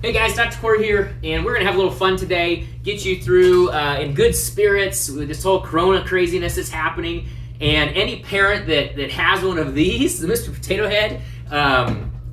Hey guys, Dr. Kory here, and we're going to have a little fun today, get you through in good spirits with this whole Corona craziness that's happening. And any parent that has one of these, the Mr. Potato Head,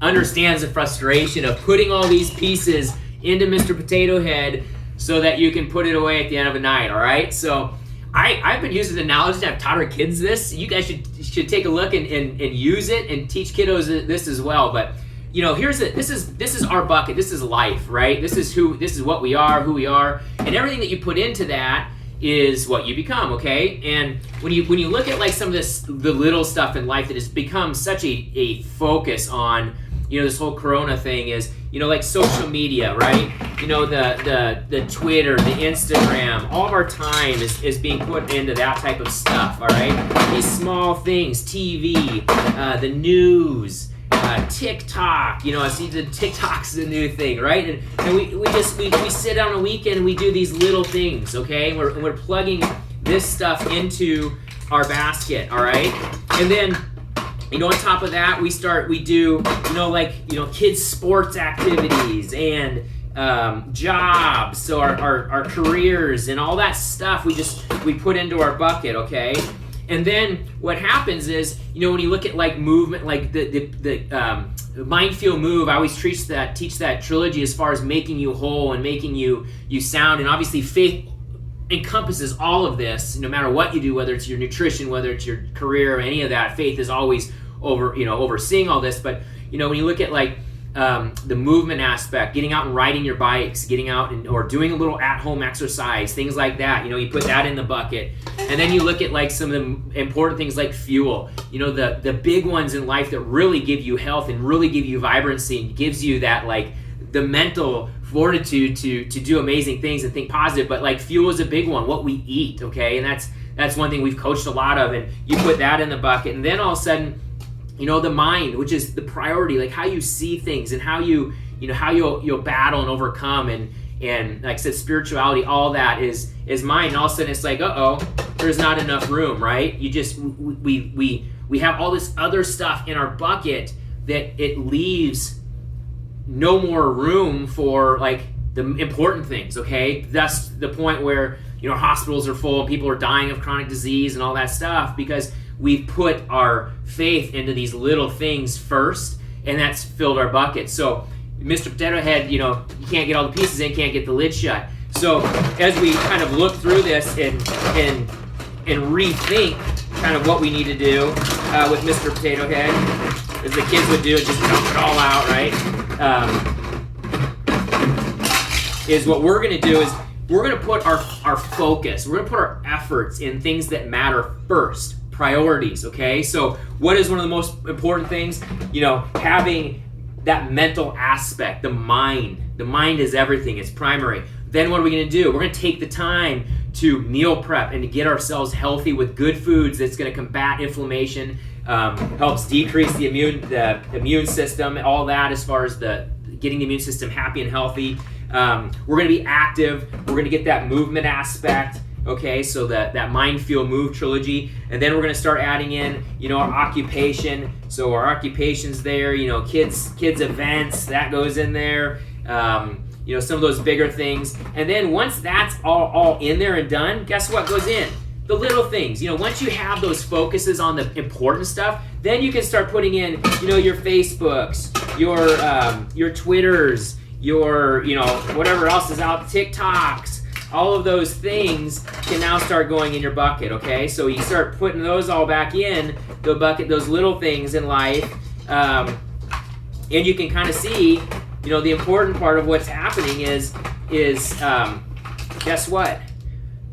understands the frustration of putting all these pieces into Mr. Potato Head so that you can put it away at the end of the night, all right? So I've been using the analogy, I've taught our kids this. You guys should take a look and use it and teach kiddos this as well. But you know, this is our bucket. This is life, right? This is what we are, who we are, and everything that you put into that is what you become, okay? And when you look at like some of the little stuff in life that has become such a focus on, you know, this whole Corona thing is, you know, like social media, right? You know, the Twitter, the Instagram, all of our time is being put into that type of stuff, all right? These small things, TV, the news, TikTok, you know, I see the TikTok's the new thing, right? And we sit on a weekend and we do these little things, okay? And we're plugging this stuff into our basket, all right? And then, you know, on top of that, we do, you know, like, you know, kids' sports activities and jobs, so our careers and all that stuff we put into our bucket, okay? And then what happens is, you know, when you look at like movement, like the mind, feel, move, I always teach that trilogy as far as making you whole and making you sound. And obviously faith encompasses all of this, no matter what you do, whether it's your nutrition, whether it's your career or any of that. Faith is always overseeing all this. But, you know, when you look at like the movement aspect, getting out and riding your bikes, getting out or doing a little at-home exercise, things like that, you know, you put that in the bucket. And then you look at like some of the important things like fuel, you know, the big ones in life that really give you health and really give you vibrancy and gives you that like the mental fortitude to do amazing things and think positive. But like fuel is a big one, what we eat, okay? And that's one thing we've coached a lot of, and you put that in the bucket. And then all of a sudden, you know, the mind, which is the priority, like how you see things and how you'll battle and overcome, and like I said, spirituality, all that is mind. And all of a sudden it's like, there's not enough room, right? We have all this other stuff in our bucket that it leaves no more room for like the important things, okay? That's the point where, you know, hospitals are full, people are dying of chronic disease and all that stuff because we've put our faith into these little things first, and that's filled our bucket. So Mr. Potato Head, you know, you can't get all the pieces in, can't get the lid shut. So as we kind of look through this and rethink kind of what we need to do with Mr. Potato Head, as the kids would do, just dump it all out, right? Is what we're going to do is we're going to put our focus, we're going to put our efforts in things that matter first. Priorities, okay? So what is one of the most important things? You know, having that mental aspect, the mind. The mind is everything, it's primary. Then what are we going to do? We're going to take the time to meal prep and to get ourselves healthy with good foods that's going to combat inflammation, helps decrease the immune system, all that as far as getting the immune system happy and healthy. We're going to be active. We're going to get that movement aspect. Okay, so that mind, feel, move trilogy. And then we're going to start adding in, you know, our occupation. So our occupation's there, you know, kids events, that goes in there. You know, some of those bigger things. And then once that's all in there and done, guess what goes in? The little things. You know, once you have those focuses on the important stuff, then you can start putting in, you know, your Facebooks, your Twitters, your, you know, whatever else is out, TikToks. All of those things can now start going in your bucket, okay? So you start putting those all back in the bucket, those little things in life, and you can kind of see, you know, the important part of what's happening is guess what?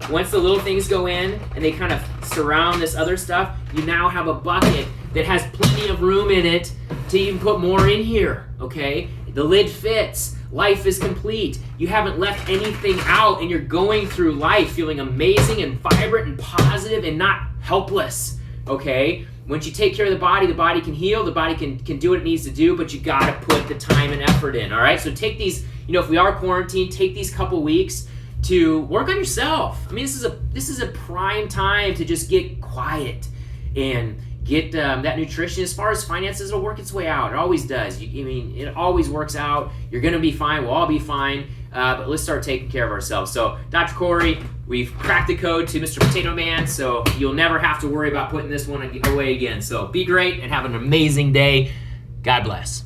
Once the little things go in and they kind of surround this other stuff, you now have a bucket that has plenty of room in it to even put more in here, okay? The lid fits. Life is complete. You haven't left anything out, and you're going through life feeling amazing and vibrant and positive and not helpless, okay? Once you take care of the body can heal, the body can do what it needs to do, but you gotta put the time and effort in, all right? So take these, you know, if we are quarantined, take these couple weeks to work on yourself. I mean, this is a prime time to just get quiet and get that nutrition. As far as finances, it'll work its way out. It always does. It always works out. You're going to be fine. We'll all be fine. But let's start taking care of ourselves. So, Dr. Kory, we've cracked the code to Mr. Potato Man, so you'll never have to worry about putting this one away again. So be great and have an amazing day. God bless.